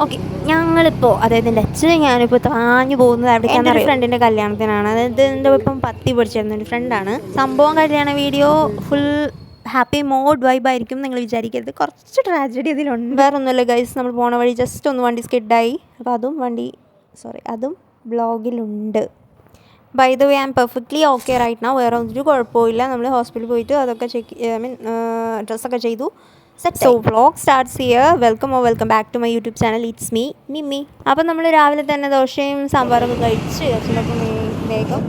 Okay, ഞങ്ങളിപ്പോൾ അതായത് എൻ്റെ അച്ഛൻ ഞാനിപ്പോൾ താഞ്ഞു പോകുന്നത് എവിടേക്കാണെന്ന് അറിയാം. ഫ്രണ്ടിൻ്റെ കല്യാണത്തിനാണ്. അതായത് എൻ്റെ ഇപ്പം പത്തി പഠിച്ചിരുന്ന ഒരു ഫ്രണ്ടാണ്. സംഭവം കല്യാണ വീഡിയോ ഫുൾ ഹാപ്പി മോഡ് വൈബായിരിക്കും നിങ്ങൾ വിചാരിക്കരുത്, കുറച്ച് ട്രാജഡി അതിലുണ്ട്. വേറെ ഒന്നുമില്ല ഗൈസ്, നമ്മൾ പോണ വഴി ജസ്റ്റ് ഒന്ന് വണ്ടി സ്കിഡായി. അപ്പോൾ അതും വ്ളോഗിലുണ്ട്. By the way I M perfectly okay right now. വേറെ ഒരു കുഴപ്പമില്ല. നമ്മൾ ഹോസ്പിറ്റലിൽ പോയിട്ട് അതൊക്കെ ഡ്രസ്സൊക്കെ ചെയ്തു. So vlog starts here. Welcome back to my YouTube channel. It's me Mimmi. അപ്പം നമ്മൾ രാവിലെ തന്നെ ദോശയും സാമ്പാറൊക്കെ കഴിച്ച് അച്ഛനൊപ്പം വേഗം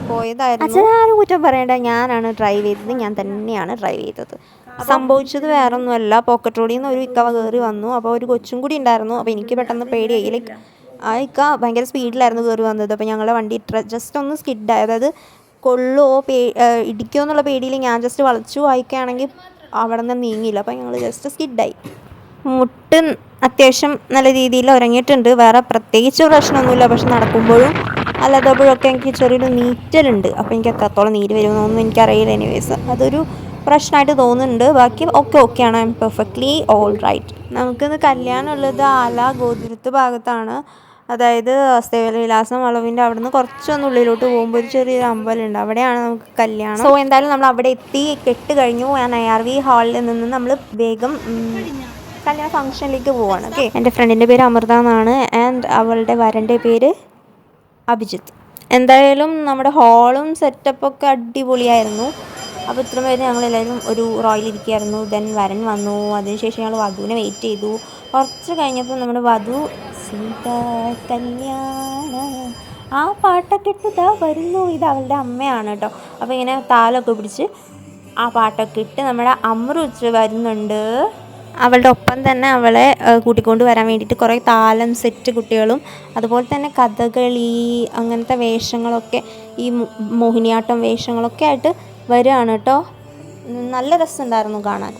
പോയതായിരുന്നു. അച്ഛനാരും കുറ്റം പറയേണ്ട, ഞാനാണ് ഡ്രൈവ് ചെയ്തത്, ഞാൻ തന്നെയാണ് ഡ്രൈവ് ചെയ്തത്. സംഭവിച്ചത് വേറെ ഒന്നുമല്ല, പോക്കറ്റ് റോഡിൽ നിന്ന് ഒരു ഇക്കവ കയറി വന്നു. അപ്പോൾ ഒരു കൊച്ചും കൂടി ഉണ്ടായിരുന്നു. അപ്പോൾ എനിക്ക് പെട്ടെന്ന് പേടിയായി. ലൈക്ക് ആ ഇക്ക ഭയങ്കര സ്പീഡിലായിരുന്നു കയറി വന്നത്. അപ്പോൾ ഞങ്ങളുടെ വണ്ടി ജസ്റ്റ് ഒന്ന് സ്കിഡായി, അതായത് കൊള്ളുമോ ഇടിക്കുമോ എന്നുള്ള പേടിയിൽ ഞാൻ ജസ്റ്റ് വളച്ചു. വായിക്കുകയാണെങ്കിൽ അവിടെ നിന്ന് നീങ്ങിയില്ല. അപ്പോൾ ഞങ്ങൾ ജസ്റ്റ് സ്കിഡായി. മുട്ട് അത്യാവശ്യം നല്ല രീതിയിൽ ഉറങ്ങിയിട്ടുണ്ട്. വേറെ പ്രത്യേകിച്ച് പ്രശ്നമൊന്നുമില്ല. പക്ഷെ നടക്കുമ്പോഴും അല്ലാത്തപ്പോഴൊക്കെ എനിക്ക് ചെറിയൊരു നീറ്റലുണ്ട്. അപ്പോൾ എനിക്ക് എത്രത്തോളം നീര് വരുമെന്നൊന്നും എനിക്കറിയില്ല. എനിവേസ് അതൊരു പ്രശ്നമായിട്ട് തോന്നുന്നുണ്ട്. ബാക്കി ഓക്കെയാണ്. I M perfectly all right. നമുക്കിന്ന് കല്യാണം ഉള്ളത് ഗോതിരത്ത് ഭാഗത്താണ്. അതായത് സേവലവിലാസം വളവിൻ്റെ അവിടെ നിന്ന് കുറച്ചൊന്ന് ഉള്ളിലോട്ട് പോകുമ്പോൾ ഒരു ചെറിയൊരു അമ്പലമുണ്ട്, അവിടെയാണ് നമുക്ക് കല്യാണം. സോ എന്തായാലും നമ്മൾ അവിടെ എത്തി, കെട്ട് കഴിഞ്ഞു. ഞാൻ IRV ഹാളിൽ നിന്ന് നമ്മൾ വേഗം കല്യാണ ഫംഗ്ഷനിലേക്ക് പോവാണ്. ഓക്കെ, എൻ്റെ ഫ്രണ്ടിൻ്റെ പേര് അമൃത എന്നാണ്. ആൻഡ് അവളുടെ വരൻ്റെ പേര് അഭിജിത്ത്. എന്തായാലും നമ്മുടെ ഹാളും സെറ്റപ്പൊക്കെ അടിപൊളിയായിരുന്നു. അപ്പോൾ ഇത്രയും പേര് ഞങ്ങളെല്ലാവരും ഒരു റോയിലിരിക്കുകയായിരുന്നു. ദെൻ വരൻ വന്നു. അതിനുശേഷം ഞങ്ങൾ വധുവിനെ വെയിറ്റ് ചെയ്തു. കുറച്ച് കഴിഞ്ഞപ്പോൾ നമ്മുടെ വധു സീതാ കല്യാണ ആ പാട്ടൊക്കെ ഇട്ട് ഇതാ വരുന്നു. ഇത് അവളുടെ അമ്മയാണ് കേട്ടോ. അപ്പോൾ ഇങ്ങനെ താലമൊക്കെ പിടിച്ച് ആ പാട്ടൊക്കെ ഇട്ട് നമ്മുടെ അമൃത് വരുന്നുണ്ട്. അവളുടെ ഒപ്പം തന്നെ അവളെ കൂട്ടിക്കൊണ്ട് വരാൻ വേണ്ടിയിട്ട് കുറേ താലം സെറ്റ് കുട്ടികളും അതുപോലെ തന്നെ കഥകളി അങ്ങനത്തെ വേഷങ്ങളൊക്കെ, ഈ മോഹിനിയാട്ടം വേഷങ്ങളൊക്കെ ആയിട്ട് വരികയാണ് കേട്ടോ. നല്ല രസമുണ്ടായിരുന്നു കാണാൻ.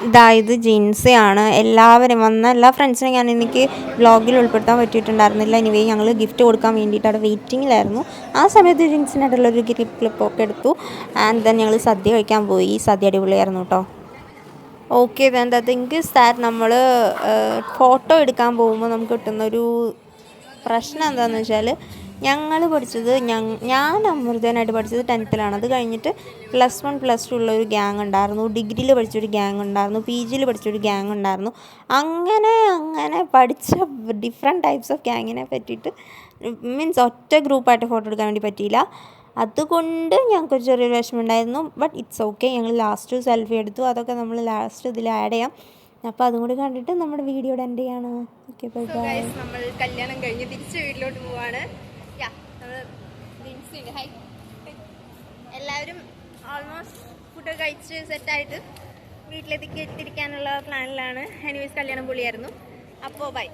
ഇതായത് ജിൻസയാണ്. എല്ലാവരും വന്ന എല്ലാ ഫ്രണ്ട്സിനും ഞാൻ എനിക്ക് വ്ളോഗിൽ ഉൾപ്പെടുത്താൻ പറ്റിയിട്ടുണ്ടായിരുന്നില്ല. എനിവേ ഞങ്ങൾ ഗിഫ്റ്റ് കൊടുക്കാൻ വേണ്ടിയിട്ട് അവിടെ വെയിറ്റിങ്ങിലായിരുന്നു. ആ സമയത്ത് ജിൻസിനായിട്ടുള്ളൊരു ക്ലിപ്പൊക്കെ എടുത്തു. ആൻഡ് ദെൻ ഞങ്ങൾ സദ്യ കഴിക്കാൻ പോയി. സദ്യ അടിപൊളിയായിരുന്നു കേട്ടോ. Okay, then the think is that നമ്മൾ ഫോട്ടോ എടുക്കാൻ പോകുമ്പോൾ നമുക്ക് കിട്ടുന്നൊരു പ്രശ്നം എന്താണെന്ന് വെച്ചാൽ, ഞങ്ങൾ പഠിച്ചത് ഞാൻ അമൃതനായിട്ട് പഠിച്ചത് 10th. അത് കഴിഞ്ഞിട്ട് +1 +2 ഉള്ളൊരു ഗ്യാങ് ഉണ്ടായിരുന്നു, ഡിഗ്രിയിൽ പഠിച്ചൊരു ഗ്യാങ് ഉണ്ടായിരുന്നു, PGയിൽ പഠിച്ചൊരു ഗ്യാങ് ഉണ്ടായിരുന്നു. അങ്ങനെ പഠിച്ച ഡിഫറെൻറ്റ് ടൈപ്സ് ഓഫ് ഗ്യാങ്ങിനെ പറ്റിയിട്ട് മീൻസ് ഒറ്റ ഗ്രൂപ്പായിട്ട് ഫോട്ടോ എടുക്കാൻ വേണ്ടി പറ്റിയില്ല. അതുകൊണ്ട് ഞങ്ങൾക്ക് ചെറിയൊരു വിഷമം ഉണ്ടായിരുന്നു. But it's okay. ഞങ്ങൾ ലാസ്റ്റ് സെൽഫി എടുത്തു. അതൊക്കെ നമ്മൾ ലാസ്റ്റ് ഇതിൽ ആഡ് ചെയ്യാം. അപ്പോൾ അതും കൂടി കണ്ടിട്ട് നമ്മുടെ വീഡിയോയുടെ എൻഡ് ചെയ്യാണ്. Okay, bye bye. നമ്മൾ കല്യാണം കഴിഞ്ഞ് തിരിച്ച് വീട്ടിലോട്ട് പോവാണ്. എല്ലാവരും ഓൾമോസ്റ്റ് ഫുഡ് കഴിച്ച് സെറ്റായിട്ട് വീട്ടിലെത്തിക്കാനുള്ള പ്ലാനിലാണ്. എനിവേസ് കല്യാണം പൊളിയായിരുന്നു. അപ്പോൾ ബൈ.